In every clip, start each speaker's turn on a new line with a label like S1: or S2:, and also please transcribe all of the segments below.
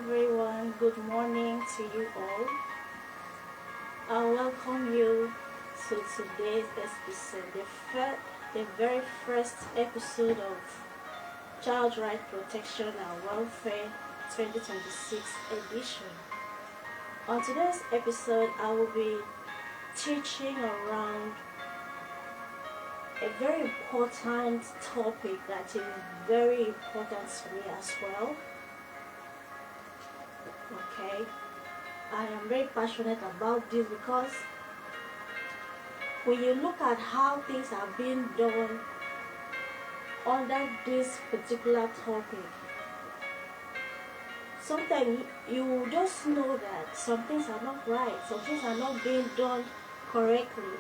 S1: everyone, good morning to you all. I welcome you to today's episode, the very first episode of Child Right Protection and Welfare 2026 edition. On today's episode, I will be teaching around a very important topic that is very important to me as well. Okay, I am very passionate about this because when you look at how things are being done under this particular topic, sometimes you just know that some things are not right, some things are not being done correctly.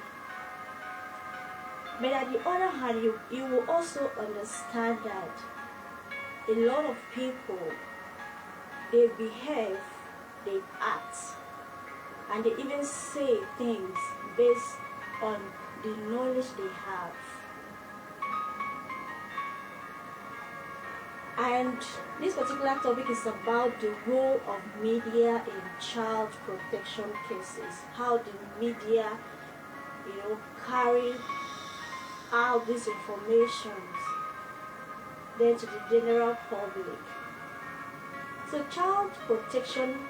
S1: But at the other hand, you will also understand that a lot of people, they behave, they act, and they even say things based on the knowledge they have. And this particular topic is about the role of media in child protection cases. How the media, carry out these informations then to the general public. So child protection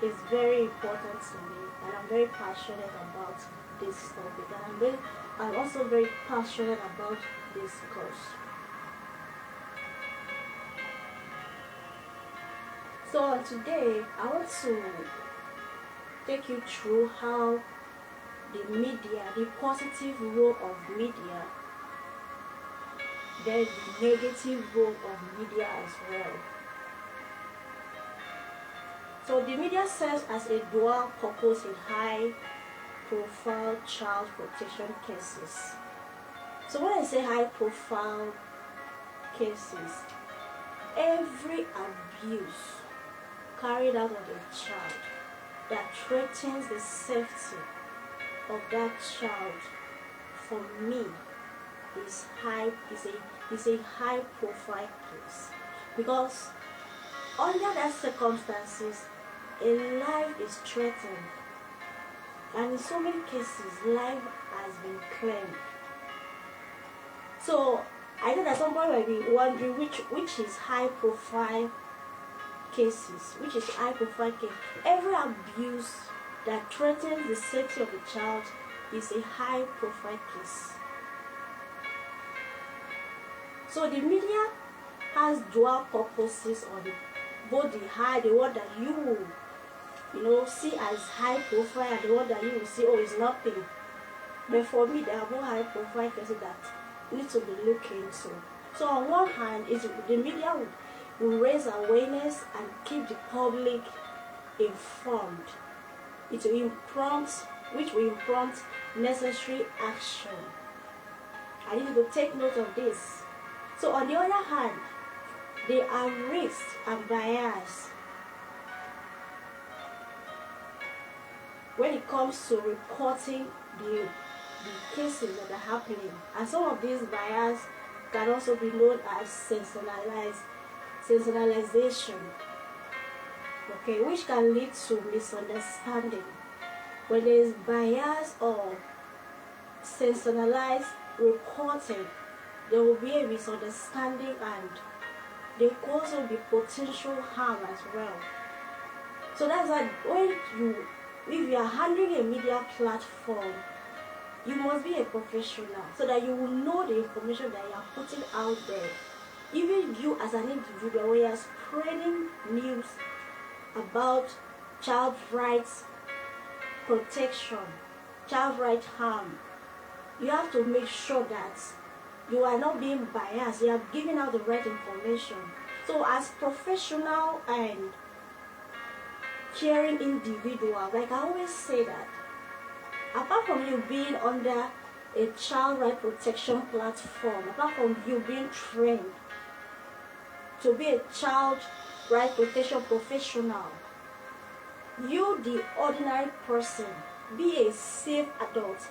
S1: is very important to me, and I'm very passionate about this topic, and I'm also very passionate about this course. So today I want to take you through how the media, the positive role of media, then the negative role of media as well. So the media serves as a dual purpose in high-profile child protection cases. So when I say high-profile cases, every abuse carried out on a child that threatens the safety of that child, for me, is a high-profile case, because under that circumstances, a life is threatened, and in so many cases, life has been claimed. So I know that somebody might be wondering which is high-profile cases, which is high-profile case. Every abuse that threatens the safety of a child is a high-profile case. So the media has dual purposes on it. Both the one that you see as high profile, and the one that you will see, is nothing. But for me, there are more high profile cases that need to be looked into. So on one hand, the media will raise awareness and keep the public informed. Which will prompt necessary action. I need to take note of this. So on the other hand, there are risks and bias when it comes to reporting the cases that are happening. And some of these bias can also be known as sensationalization, okay, which can lead to misunderstanding. When there is bias or sensationalized reporting, there will be a misunderstanding, and there could also be potential harm as well. So that's why if you are handling a media platform, you must be a professional so that you will know the information that you are putting out there. Even you as an individual, when you are spreading news about child rights protection, child right harm, you have to make sure that you are not being biased, you are giving out the right information. So as professional and caring individual, like I always say that, apart from you being under a child right protection platform, apart from you being trained to be a child right protection professional, you, the ordinary person, be a safe adult.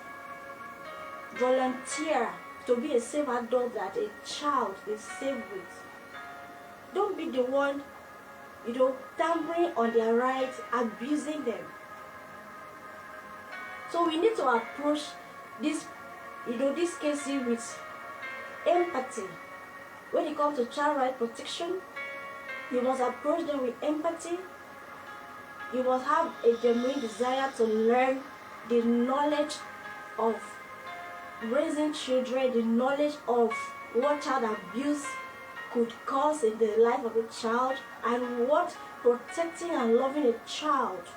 S1: Volunteer to be a safe adult that a child is safe with. Don't be the one tampering on their rights, abusing them. So we need to approach this, these cases with empathy. When it comes to child right protection, you must approach them with empathy. You must have a genuine desire to learn the knowledge of raising children, the knowledge of what child abuse could cause in the life of a child, and what protecting and loving a child,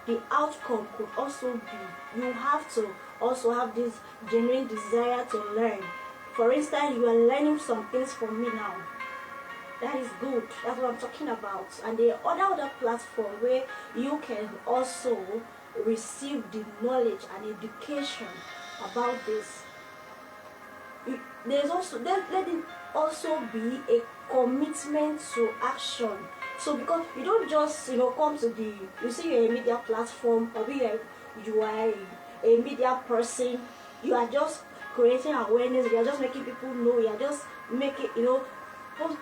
S1: the outcome could also be. You have to also have this genuine desire to learn. For instance, you are learning some things from me now. That is good. That's what I'm talking about. And there are other platforms where you can also receive the knowledge and education about this. Let it also be a commitment to action. So because you don't just come to you see you're a media platform, or you are a media person, you are just creating awareness, you are just making people know, you are just making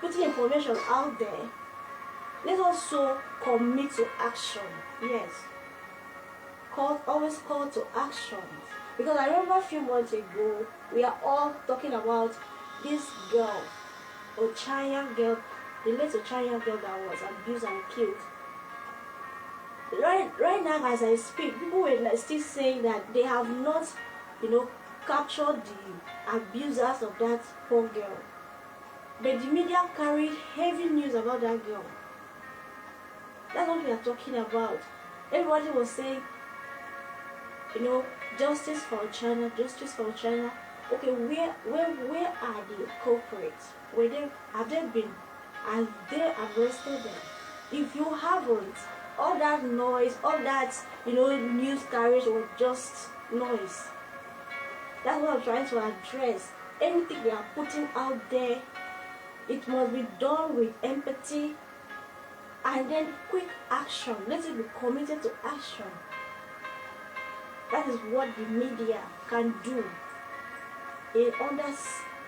S1: putting information out there. Let's also commit to action. Yes, always call to action. Because I remember a few months ago, we are all talking about this girl, Ochaya girl, the late Ochaya girl that was abused and killed. Right now, as I speak, people were still saying that they have not, captured the abusers of that poor girl. But the media carried heavy news about that girl. That's what we are talking about. Everybody was saying, justice for China, justice for China. Okay, where are the culprits? Have they arrested them? If you haven't, all that noise, all that news carriage was just noise. That's what I'm trying to address. Anything we are putting out there, it must be done with empathy and then quick action. Let it be committed to action. That is what the media can do under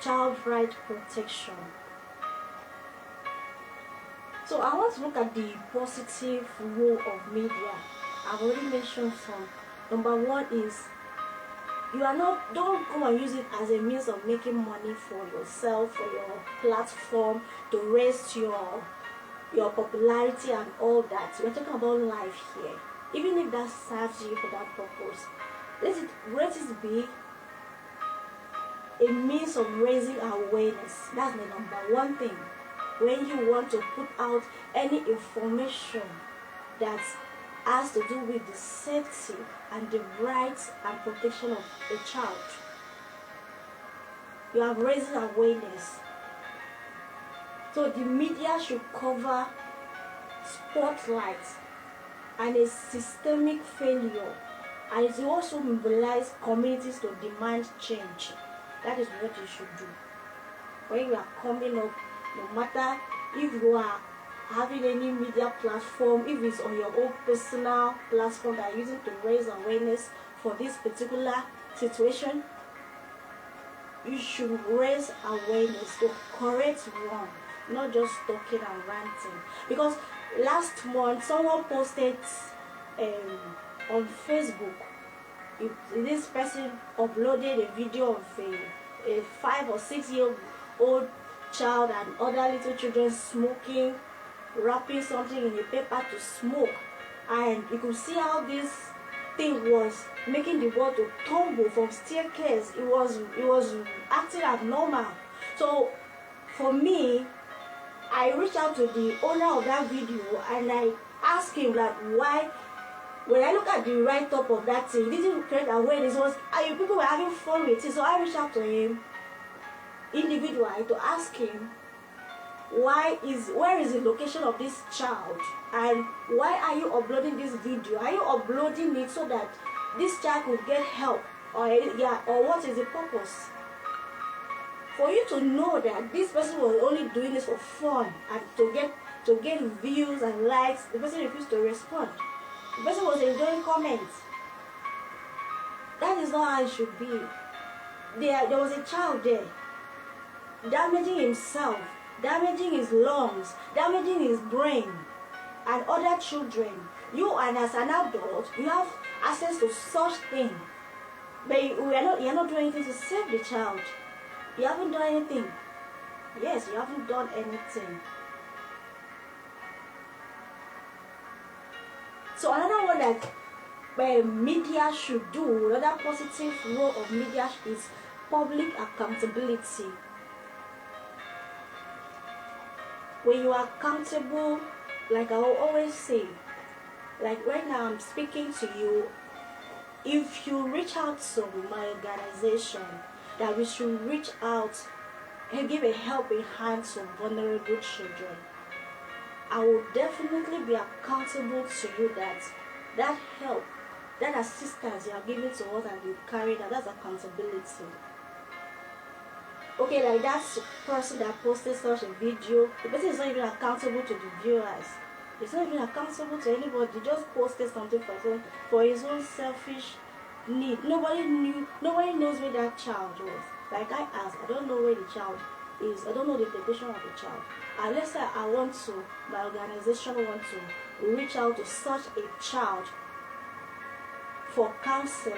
S1: child right protection. So I want to look at the positive role of media. I've already mentioned some. Number one is don't come and use it as a means of making money for yourself, for your platform, to raise your popularity and all that. We're talking about life here. Even if that serves you for that purpose, let it be a means of raising awareness. That's the number one thing. When you want to put out any information that has to do with the safety and the rights and protection of a child, you are raising awareness. So the media should cover spotlight and a systemic failure, and it will also mobilize communities to demand change. That is what you should do. When you are coming up, no matter if you are having any media platform, if it's on your own personal platform that you're using to raise awareness for this particular situation, you should raise awareness to correct wrong, not just talking and ranting. Because last month someone posted on Facebook, this person uploaded a video of a 5 or 6 year old child and other little children smoking, wrapping something in a paper to smoke, and you could see how this thing was making the boy to tumble from staircase. It was acting abnormal. So for me, I reached out to the owner of that video and I asked him that why, when I look at the write-up of that thing, it didn't create awareness. People were having fun with it. So I reached out to him individually to ask him where is the location of this child, and why are you uploading this video? Are you uploading it so that this child could get help, or what is the purpose? For you to know that this person was only doing this for fun and to get views and likes, the person refused to respond. The person was enjoying comments. That is not how it should be. There was a child there damaging himself, damaging his lungs, damaging his brain. and other children. You, and as an adult, you have access to such things. But you're not doing anything to save the child. You haven't done anything. Yes, you haven't done anything. So another one that media should do, another positive role of media is public accountability. When you are accountable, like I will always say, like right now I'm speaking to you, if you reach out to my organization, that we should reach out and give a helping hand to vulnerable children, I will definitely be accountable to you that help, that assistance you are giving to us and you carry that's accountability. Okay, like that person that posted such a video, the person is not even accountable to the viewers. He's not even accountable to anybody. He just posted something for his own selfish need. Nobody knows where that child was. Like I asked, I don't know where the child is. I don't know the location of the child. And let's say my organization want to reach out to such a child for counseling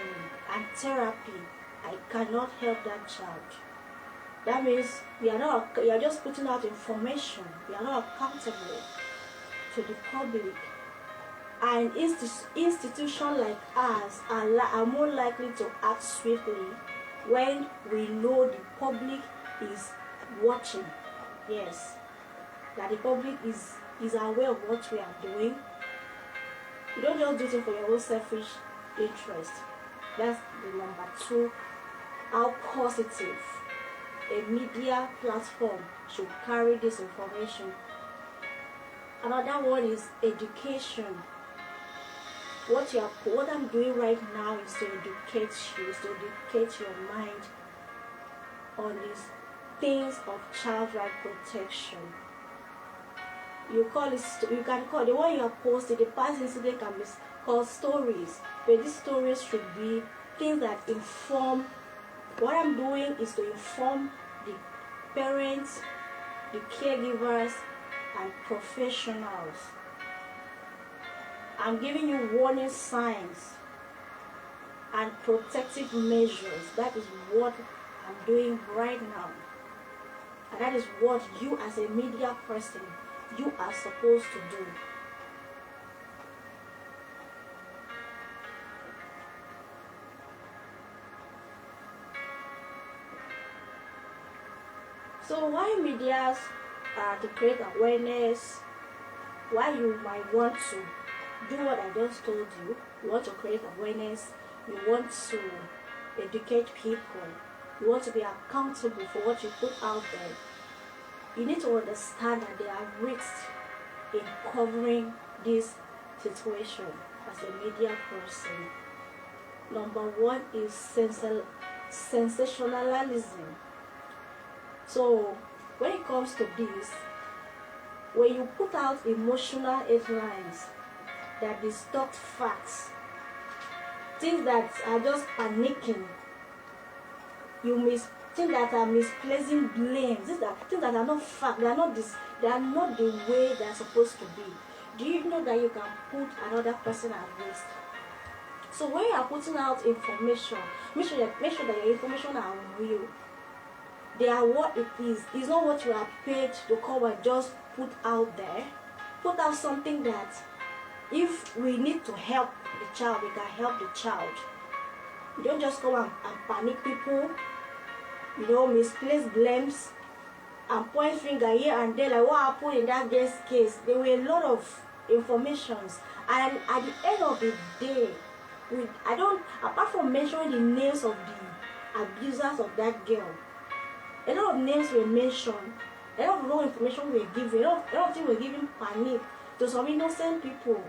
S1: and therapy. I cannot help that child. That means we are just putting out information. We are not accountable to the public. And institutions like us are more likely to act swiftly when we know the public is watching. Yes, that the public is aware of what we are doing. You don't just do it for your own selfish interest. That's the number two. How positive a media platform should carry this information. Another one is education. What I'm doing right now is to educate you, is to educate your mind on these things of child right protection. You can call the one you are posting, the past incident can be called stories, but these stories should be things that inform. What I'm doing is to inform the parents, the caregivers, and professionals. I'm giving you warning signs and protective measures. That is what I'm doing right now. And that is what you as a media person, you are supposed to do. So why medias to create awareness, why you might want to do what I just told you. You want to create awareness, you want to educate people, you want to be accountable for what you put out there. You need to understand that there are risks in covering this situation as a media person. Number one is sensationalism. So when it comes to this, when you put out emotional headlines that distort facts, things that are just panicking, things that are misplacing blame, things that are not fact, they are not the way they are supposed to be. Do you know that you can put another person at risk? So when you are putting out information, make sure that your information are real. They are what it is. It's not what you are paid to come and just put out there. Put out something that if we need to help the child, we can help the child. You don't just come and panic people, misplace blames and point finger here and there, like what happened in that girl's case. There were a lot of informations, and at the end of the day, apart from mentioning the names of the abusers of that girl, a lot of names were mentioned, a lot of wrong information were given, a lot of things were given panic to some innocent people.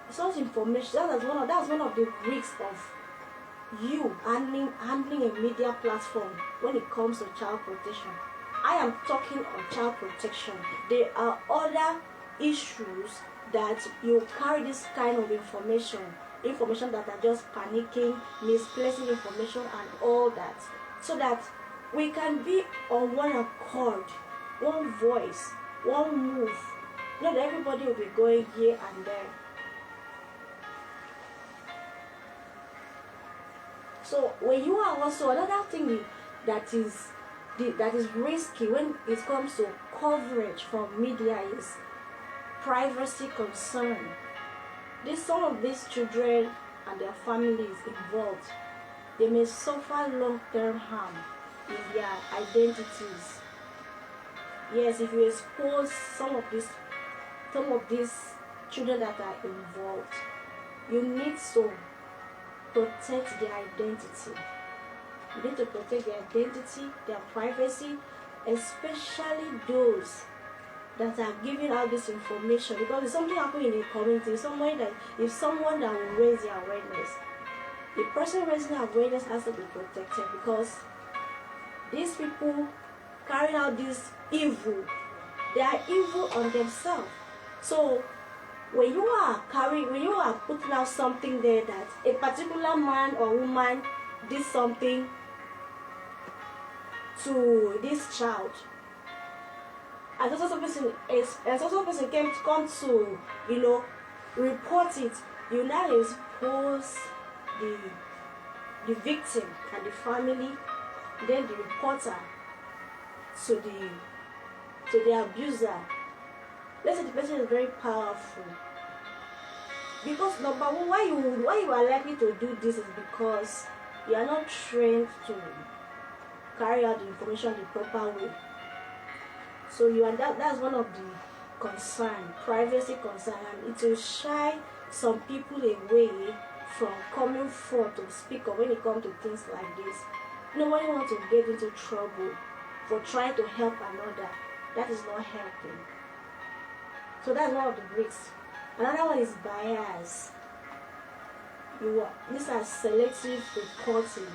S1: Such information, that's one of the risks of you handling a media platform when it comes to child protection. I am talking on child protection. There are other issues that you carry this kind of information that are just panicking, misplacing information and all that, so that we can be on one accord, one voice, one move Not everybody will be going here and there. So when you are also, another thing that is risky when it comes to coverage from media is privacy concern. Some of these children and their families involved, they may suffer long-term harm in their identities. Yes, if you expose some of these children that are involved, you need to protect their identity. You need to protect their identity, their privacy, especially those that are giving out this information, because if something happens in a community, someone that will raise their awareness, the person raising their awareness has to be protected, because these people carrying out this evil, they are evil on themselves. So when you are putting out something there that a particular man or woman did something to this child, and also person come to report it, you now expose the victim and the family, then the reporter to the abuser. Let's say the person is very powerful. Because number one, why you are likely to do this is because you are not trained to carry out the information the proper way. So that's one of the concern, privacy concern, and it will shy some people away from coming forth to speak up when it comes to things like this. Nobody wants to get into trouble for trying to help another. That is not helping. So that's one of the risks. Another one is bias. These are selective reporting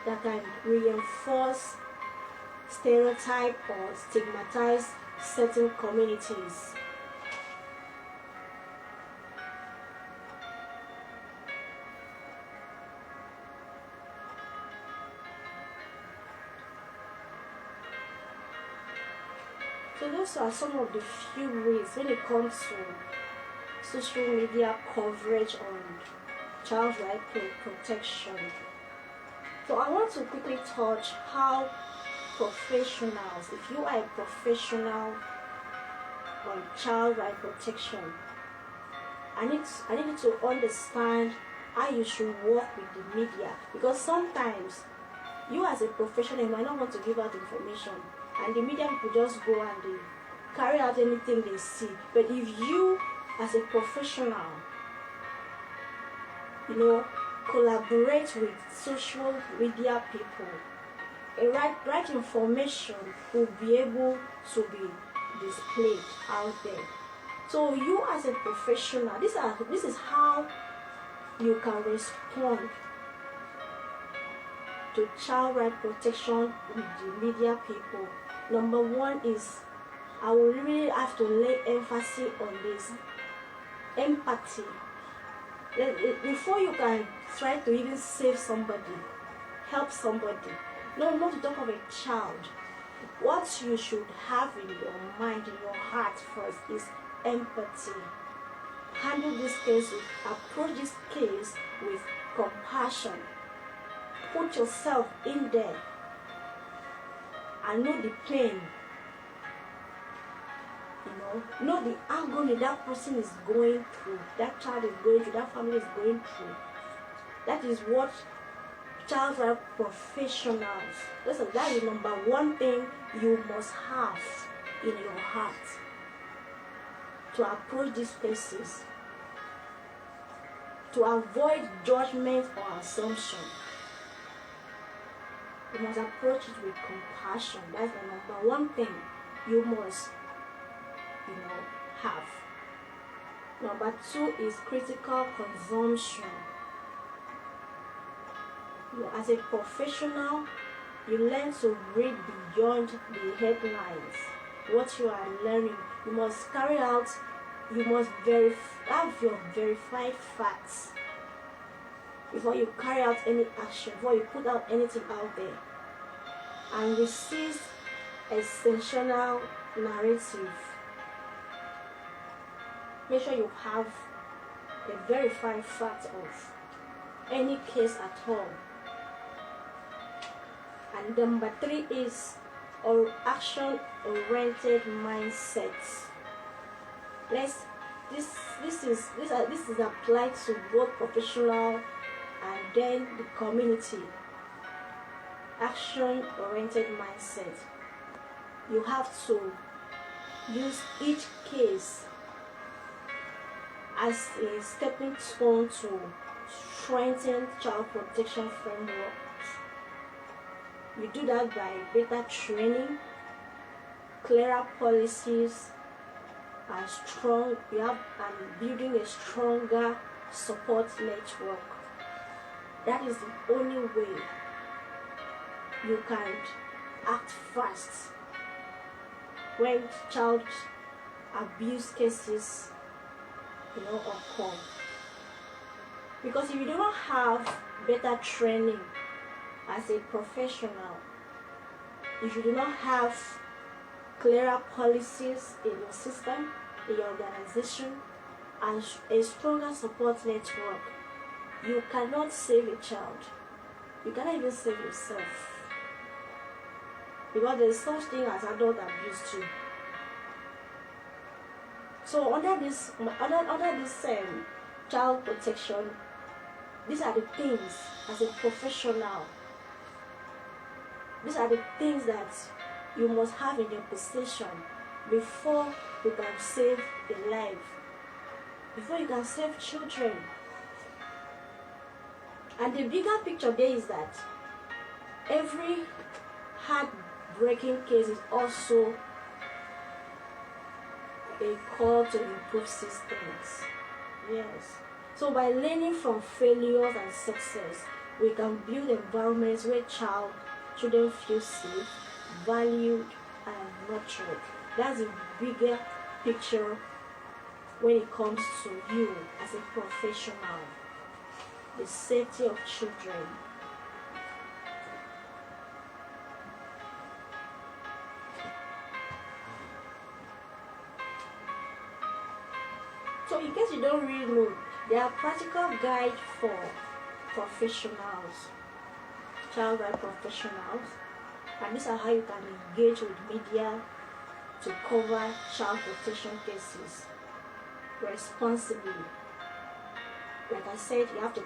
S1: that can reinforce, stereotype, or stigmatize certain communities. So those are some of the few risks when it comes to social media coverage on child right protection. So I want to quickly touch how professionals, if you are a professional on child right protection, I need you to understand how you should work with the media, because sometimes you as a professional might not want to give out information, and the media people just go and they carry out anything they see. But if you as a professional, collaborate with social media people, a right information will be able to be displayed out there. So you as a professional, this is how you can respond to child right protection with the media people. Number one is, I will really have to lay emphasis on this empathy. Before you can try to even save somebody, help somebody, not to talk of a child, what you should have in your mind, in your heart first, is empathy. Handle this case, approach this case with compassion. Put yourself in there and know the pain. Know the agony that person is going through, that child is going through, that family is going through. That is what child right professionals, that is number one thing you must have in your heart to approach these cases, to avoid judgment or assumption. You must approach it with compassion. That's the number one thing you must have. Number two is critical consumption. As a professional, you learn to read beyond the headlines. What you are learning, you must carry out, you must have your verified facts before you carry out any action, before you put out anything out there. And resist a sensational narrative. make sure you have a verified fact of any case at all. And number 3 is action-oriented mindset. This is applied to both professional and then the community. Action-oriented mindset. You have to use each case as a stepping stone to strengthen child protection frameworks. You do that by better training, clearer policies, and building a stronger support network. That is the only way you can act fast when child abuse cases occur. Because if you do not have better training as a professional, if you do not have clearer policies in your system, in your organization, and a stronger support network, you cannot save a child. You cannot even save yourself. Because there is such thing as adult abuse too. So under this child protection, these are the things as a professional. These are the things that you must have in your possession before you can save a life, before you can save children. And the bigger picture there is that every heartbreaking case is also a call to improve systems. Yes. So by learning from failures and success, we can build environments where children feel safe, valued, and nurtured. That's a bigger picture when it comes to you as a professional. The safety of children. So in case you don't really know, there are practical guides for professionals, child rights professionals, and these are how you can engage with media to cover child protection cases responsibly. Like I said, you have to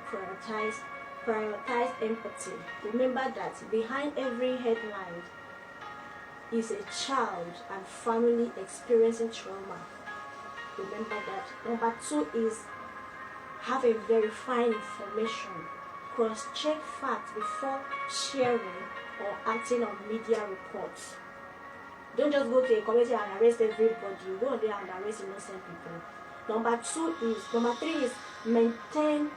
S1: prioritize empathy. Remember that behind every headline is a child and family experiencing trauma. Remember that. Number 2 is have a verified information. Cross-check facts before sharing or acting on media reports. Don't just go to a community and arrest everybody. You go there and arrest innocent people. Number 3 is maintain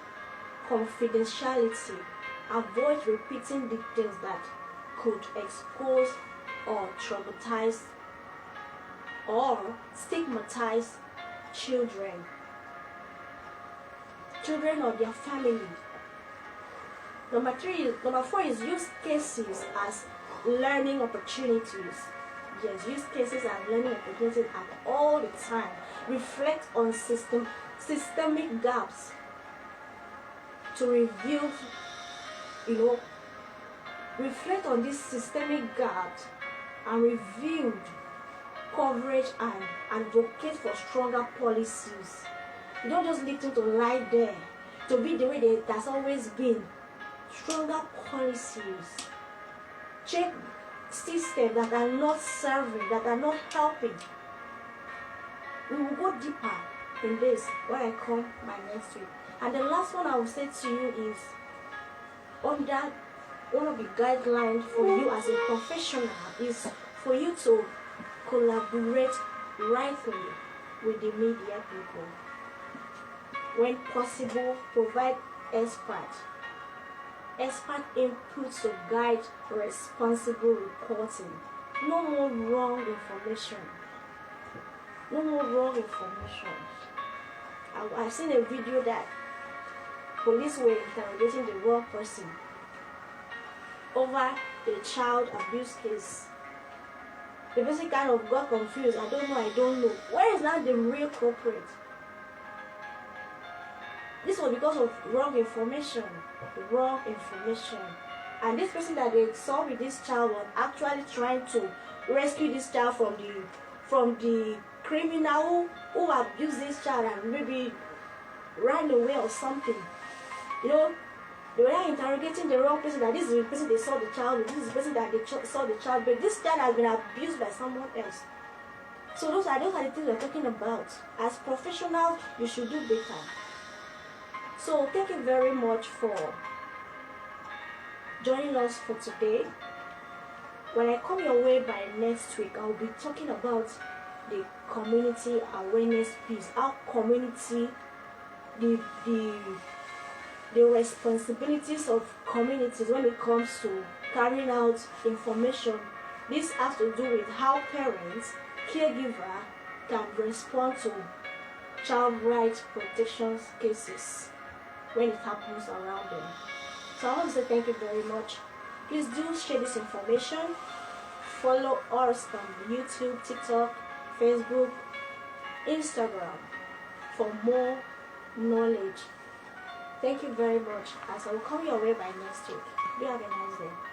S1: confidentiality. Avoid repeating details that could expose or traumatize or stigmatize children or their family. Number 4 is use cases as learning opportunities. Yes, use cases as learning opportunities at all the time. Reflect on systemic gaps to review, reflect on these systemic gaps and review coverage and advocate for stronger policies. You don't just leave them to lie there, to be the way it has always been. Stronger policies. Check systems that are not serving, that are not helping. We will go deeper in this when I come by next week. And the last one I will say to you is, under one of the guidelines for you as a professional is for you to collaborate rightly with the media people. When possible, provide expert input to guide responsible reporting. No more wrong information. No more wrong information. I've seen a video that police were interrogating the wrong person over a child abuse case. The person kind of got confused. I don't know. Where is now the real culprit? this was because of wrong information. And this person that they saw with this child was actually trying to rescue this child from the criminal who abused this child and maybe ran away or something. You know, they were interrogating the wrong person, that this is the person they saw the child with, this is the person that they saw the child, but this child has been abused by someone else. So those are the things we're talking about. As professionals, you should do better. So thank you very much for joining us for today. When I come your way by next week, I'll be talking about the community awareness piece, our community, the responsibilities of communities when it comes to carrying out information. This has to do with how parents, caregiver can respond to child rights protection cases when it happens around them. So I want to say thank you very much. Please do share this information. Follow us on YouTube, TikTok, Facebook, Instagram for more knowledge. Thank you very much, as I will come your way by next week. You have a nice day.